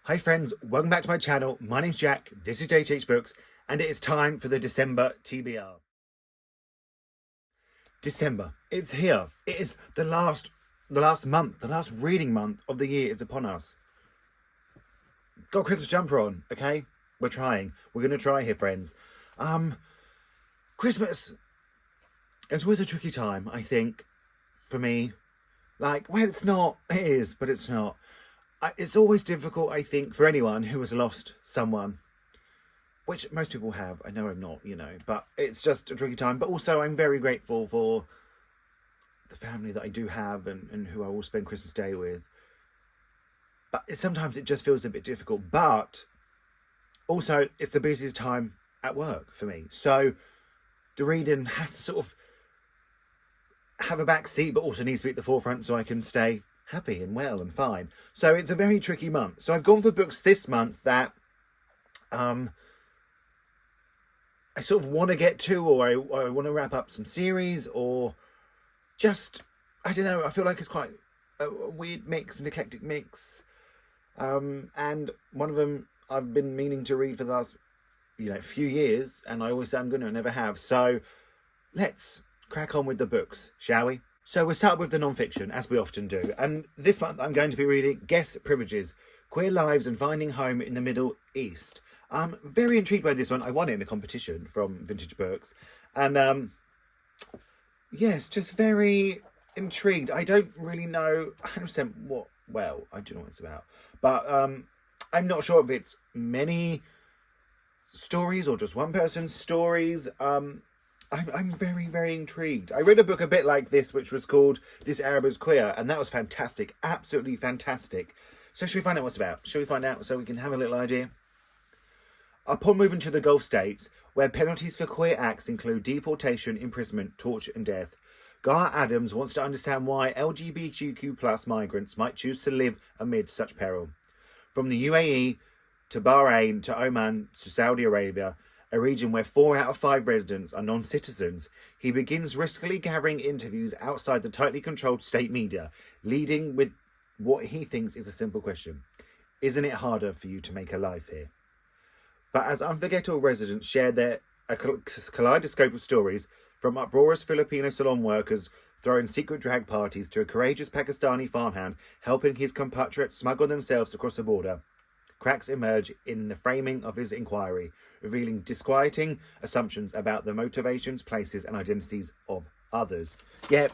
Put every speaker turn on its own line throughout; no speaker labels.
Hi friends, welcome back to my channel. My name's Jack, this is Jthbooks, and it is time for the December TBR. December, it's here. It is the last month, the last reading month of the year is upon us. Got a Christmas jumper on, okay? We're trying. We're going to try here, friends. Christmas is always a tricky time, I think, for me. Like, well, it's not. It is, but it's not. It's always difficult, I think, for anyone who has lost someone, which most people have. I know I'm not, but it's just a tricky time. But also, I'm very grateful for the family that I do have and who I will spend Christmas Day with. But sometimes it just feels a bit difficult. But also, it's the busiest time at work for me. So the reading has to sort of have a back seat, but also needs to be at the forefront so I can stay happy and well and fine. So it's a very tricky month. So I've gone for books this month that I sort of want to get to, or I want to wrap up some series, or just, I don't know, I feel like it's quite a weird mix, an eclectic mix. And one of them I've been meaning to read for the last few years, and I always say I'm going to, never have. So let's crack on with the books, shall we? So we'll start with the non-fiction, as we often do. And this month I'm going to be reading Guest Privileges, Queer Lives and Finding Home in the Middle East. I'm very intrigued by this one. I won it in a competition from Vintage Books. And yes, just very intrigued. I don't really know 100% what, well, I do know what it's about. But I'm not sure if it's many stories or just one person's stories. I'm very, very intrigued. I read a book a bit like this, which was called This Arab is Queer, and that was fantastic. Absolutely fantastic. So should we find out what's about? Shall we find out so we can have a little idea? Upon moving to the Gulf states, where penalties for queer acts include deportation, imprisonment, torture and death, Gar Adams wants to understand why LGBTQ+ migrants might choose to live amid such peril. From the UAE to Bahrain to Oman to Saudi Arabia, a region where 4 out of 5 residents are non-citizens, he begins riskily gathering interviews outside the tightly controlled state media, leading with what he thinks is a simple question. Isn't it harder for you to make a life here? But as unforgettable residents share a kaleidoscope of stories, from uproarious Filipino salon workers throwing secret drag parties to a courageous Pakistani farmhand helping his compatriots smuggle themselves across the border, cracks emerge in the framing of his inquiry, revealing disquieting assumptions about the motivations, places and identities of others. Yep,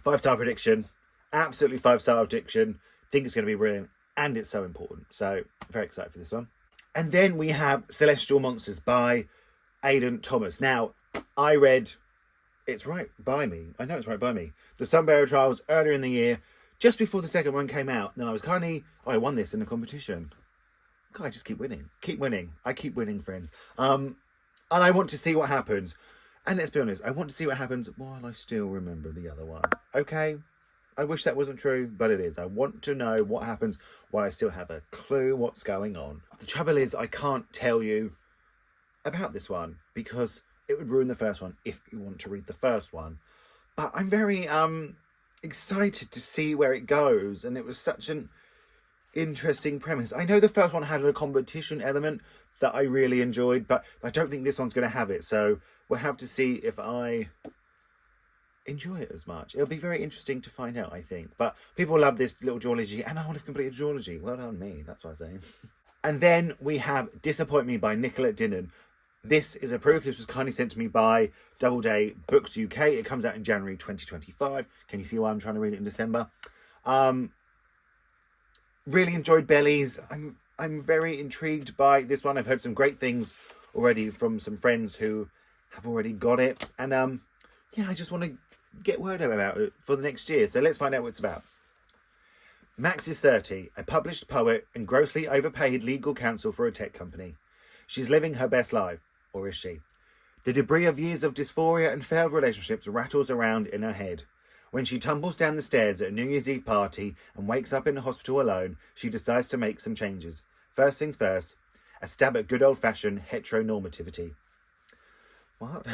5-star prediction. Absolutely 5-star prediction. Think it's going to be brilliant, and it's so important. So, very excited for this one. And then we have Celestial Monsters by Aidan Thomas. Now, I read It's Right By Me. I know It's Right By Me. The Sunbearer Trials earlier in the year, just before the second one came out. And then I was I won this in a competition. God, I just keep winning. Keep winning. I keep winning, friends. And I want to see what happens. And let's be honest, I want to see what happens while I still remember the other one. Okay? I wish that wasn't true, but it is. I want to know what happens while I still have a clue what's going on. The trouble is, I can't tell you about this one because it would ruin the first one if you want to read the first one. But I'm very excited to see where it goes. And it was such an interesting premise. I know the first one had a competition element that I really enjoyed, but I don't think this one's going to have it. So we'll have to see if I enjoy it as much. It'll be very interesting to find out, I think. But people love this little duology, and I want to complete a duology. Well done me, that's what I'm saying. And then we have Disappoint Me by Nicola Dinnan. This is a proof. This was kindly sent to me by Doubleday Books UK. It comes out in January 2025. Can you see why I'm trying to read it in December? Really enjoyed Bellies. I'm very intrigued by this one. I've heard some great things already from some friends who have already got it. And yeah, I just want to get word about it for the next year. So let's find out what it's about. Max is 30, a published poet and grossly overpaid legal counsel for a tech company. She's living her best life, or is she? The debris of years of dysphoria and failed relationships rattles around in her head. When she tumbles down the stairs at a New Year's Eve party and wakes up in the hospital alone, she decides to make some changes. First things first, a stab at good old-fashioned heteronormativity. What?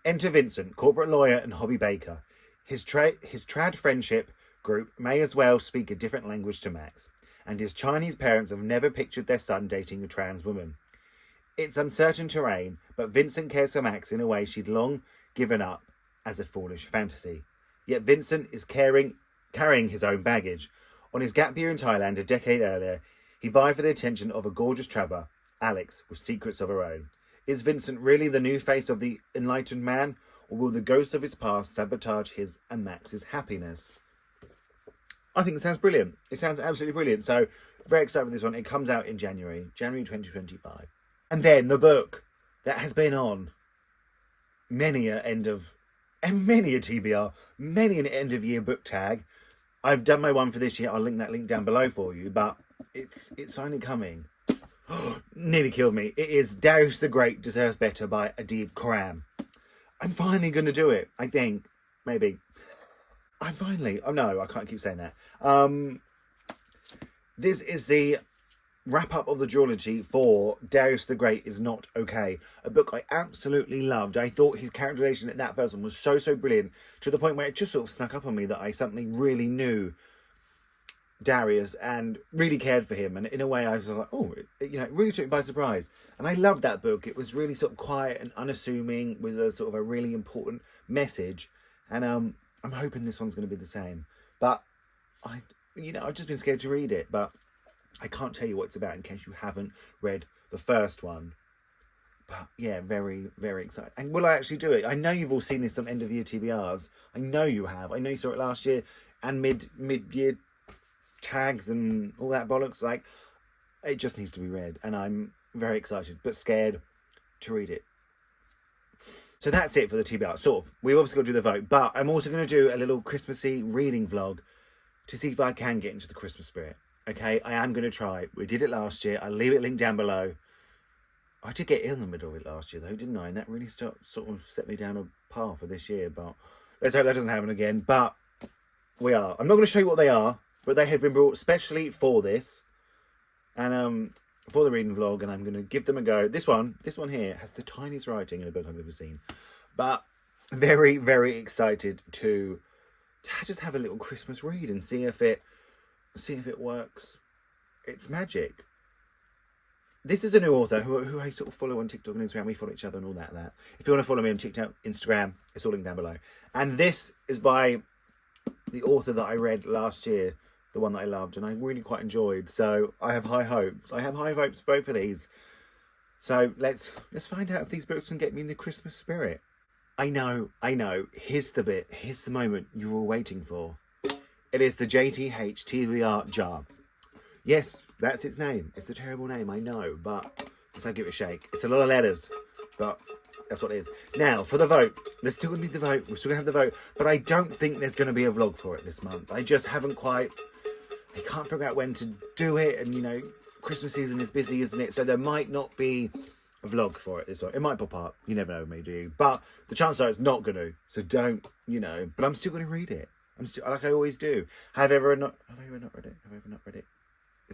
Enter Vincent, corporate lawyer and hobby baker. His trad friendship group may as well speak a different language to Max. and his Chinese parents have never pictured their son dating a trans woman. It's uncertain terrain, but Vincent cares for Max in a way she'd long given up as a foolish fantasy. Yet Vincent is carrying his own baggage. On his gap year in Thailand a decade earlier, he vied for the attention of a gorgeous traveller, Alex, with secrets of her own. Is Vincent really the new face of the enlightened man, or will the ghost of his past sabotage his and Max's happiness? I think it sounds brilliant. It sounds absolutely brilliant. So, very excited for this one. It comes out in January 2025. And then the book that has been on many a TBR, many an end of year book tag. I've done my one for this year. I'll link that link down below for you, but it's finally coming. Nearly killed me. It is Darius the Great Deserves Better by Adib Khorram. I'm finally going to do it, I think. Maybe. Oh no, I can't keep saying that. This is the wrap-up of the duology for Darius the Great Is Not Okay, a book I absolutely loved. I thought his characterization in that first one was so brilliant, to the point where it just sort of snuck up on me that I suddenly really knew Darius and really cared for him. And in a way, I was like, oh, it really took me by surprise. And I loved that book. It was really sort of quiet and unassuming, with a sort of a really important message. And I'm hoping this one's going to be the same. But I've just been scared to read it, but I can't tell you what it's about in case you haven't read the first one. But yeah, very, very excited. And will I actually do it? I know you've all seen this on end of year TBRs. I know you have. I know you saw it last year and mid-year tags and all that bollocks. Like, it just needs to be read. And I'm very excited, but scared to read it. So that's it for the TBR. Sort of. We've obviously got to do the vote. But I'm also going to do a little Christmassy reading vlog to see if I can get into the Christmas spirit. Okay, I am going to try. We did it last year. I'll leave it linked down below. I did get ill in the middle of it last year, though, didn't I? And that really sort of set me down a path for this year. But let's hope that doesn't happen again. But we are. I'm not going to show you what they are, but they have been brought specially for this. And for the reading vlog. And I'm going to give them a go. This one here has the tiniest writing in a book I've ever seen. But very, very excited to just have a little Christmas read and see if it works. It's magic. This is a new author who I sort of follow on TikTok and Instagram. We follow each other and all that. If you want to follow me on TikTok, Instagram, it's all linked down below. And this is by the author that I read last year, the one that I loved and I really quite enjoyed. So I have high hopes. I have high hopes for both of these. So let's find out if these books can get me in the Christmas spirit. I know. Here's the bit. Here's the moment you were waiting for. It is the JTH TBR jar. Yes, that's its name. It's a terrible name, I know, but let's give it a shake. It's a lot of letters, but that's what it is. Now, for the vote. There's still going to be the vote. We're still going to have the vote. But I don't think there's going to be a vlog for it this month. I just haven't quite... I can't figure out when to do it. And, Christmas season is busy, isn't it? So there might not be a vlog for it this one. It might pop up. You never know with me, do you? But the chances are it's not going to. So don't, But I'm still going to read it. I'm still, like I always do. Have I ever not read it?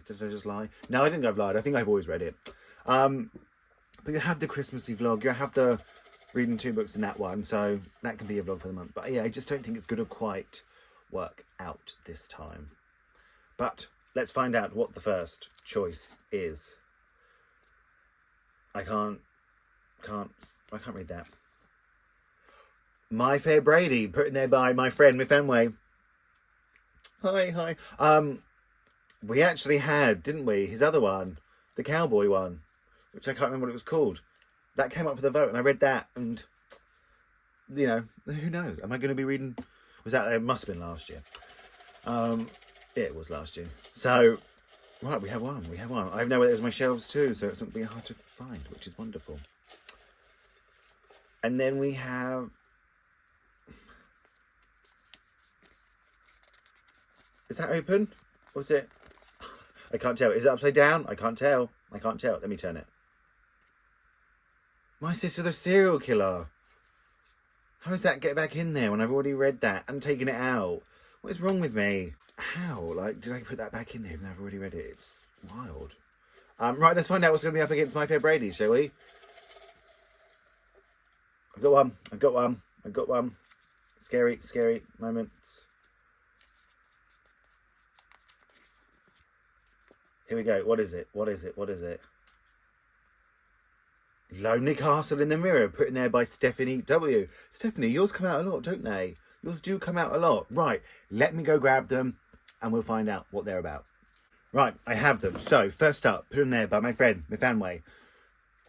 Did I just lie? No, I think I've lied. I think I've always read it. But you have the Christmassy vlog. You have the reading 2 books in that one. So that can be a vlog for the month. But yeah, I just don't think it's going to quite work out this time. But let's find out what the first choice is. I can't read that. My Fair Brady, put in there by my friend Miff Fenway. Hi. We actually had, didn't we, his other one, the cowboy one, which I can't remember what it was called. That came up for the vote, and I read that, and, who knows? Am I going to be reading... It must have been last year. Yeah, it was last year. So, right, we have one. I know where there's my shelves too, so it's not going to be hard to find, which is wonderful. And then we have... Is that open? Or is it... I can't tell. Is it upside down? I can't tell. Let me turn it. My Sister the Serial Killer. How does that get back in there when I've already read that and taken it out? What is wrong with me? How? Did I put that back in there when I've already read it? It's wild. Right, let's find out what's going to be up against My Fair Brady, shall we? I've got one. Scary moments. Here we go. What is it? What is it? What is it? Lonely Castle in the Mirror, put in there by Stephanie W. Stephanie, yours come out a lot, don't they? Yours do come out a lot. Right, let me go grab them and we'll find out what they're about. Right, I have them. So, first up, put them there by my friend, my fanway.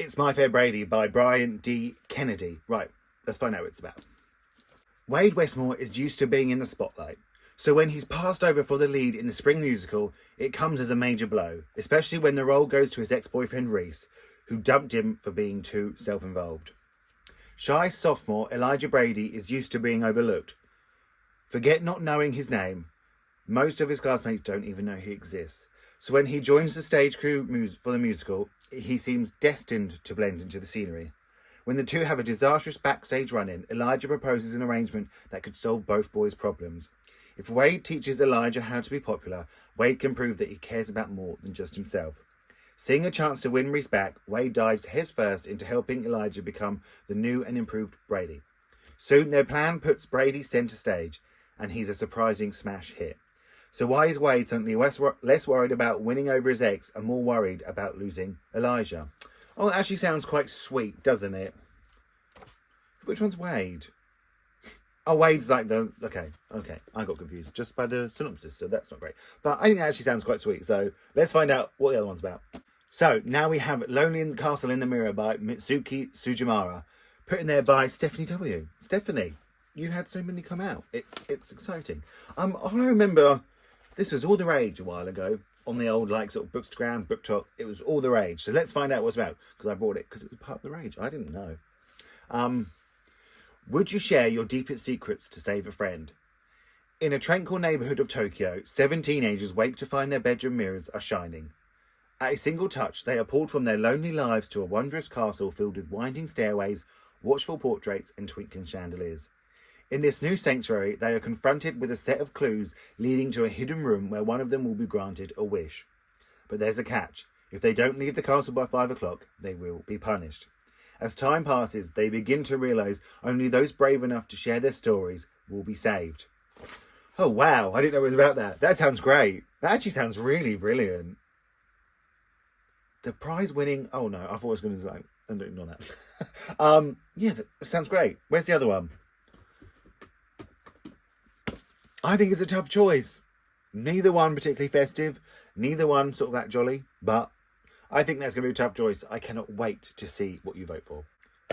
It's My Fair Brady by Brian D. Kennedy. Right, let's find out what it's about. Wade Westmore is used to being in the spotlight. So when he's passed over for the lead in the spring musical, it comes as a major blow, especially when the role goes to his ex-boyfriend Reese, who dumped him for being too self-involved. Shy sophomore Elijah Brady is used to being overlooked. Forget not knowing his name. Most of his classmates don't even know he exists. So when he joins the stage crew for the musical, he seems destined to blend into the scenery. When the two have a disastrous backstage run-in, Elijah proposes an arrangement that could solve both boys' problems. If Wade teaches Elijah how to be popular, Wade can prove that he cares about more than just himself. Seeing a chance to win Reese back, Wade dives headfirst into helping Elijah become the new and improved Brady. Soon their plan puts Brady centre stage, and he's a surprising smash hit. So why is Wade suddenly less worried about winning over his ex and more worried about losing Elijah? Oh, that actually sounds quite sweet, doesn't it? Which one's Wade? Oh, Wade's like the... Okay, I got confused just by the synopsis, so that's not great. But I think that actually sounds quite sweet, so let's find out what the other one's about. So, now we have Lonely in the Castle in the Mirror by Mitsuki Sujimara, put in there by Stephanie W. Stephanie, you had so many come out. It's exciting. I remember this was all the rage a while ago on the old sort of Bookstagram, BookTok. It was all the rage. So let's find out what's about, because I bought it because it was part of the rage. I didn't know. Would you share your deepest secrets to save a friend? In a tranquil neighbourhood of Tokyo, 7 teenagers wake to find their bedroom mirrors are shining. At a single touch, they are pulled from their lonely lives to a wondrous castle filled with winding stairways, watchful portraits and twinkling chandeliers. In this new sanctuary, they are confronted with a set of clues leading to a hidden room where one of them will be granted a wish. But there's a catch. If they don't leave the castle by 5 o'clock, they will be punished. As time passes, they begin to realise only those brave enough to share their stories will be saved. Oh, wow. I didn't know it was about that. That sounds great. That actually sounds really brilliant. The prize winning... Oh, no. I thought I was going to... ignore that. Yeah, that sounds great. Where's the other one? I think it's a tough choice. Neither one particularly festive. Neither one sort of that jolly. But I think that's going to be a tough choice. I cannot wait to see what you vote for.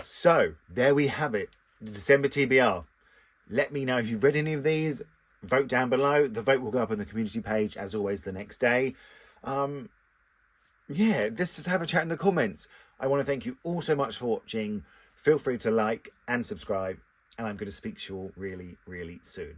So, there we have it. The December TBR. Let me know if you've read any of these. Vote down below. The vote will go up on the community page, as always, the next day. Yeah, let's just have a chat in the comments. I want to thank you all so much for watching. Feel free to like and subscribe. And I'm going to speak to you all really, really soon.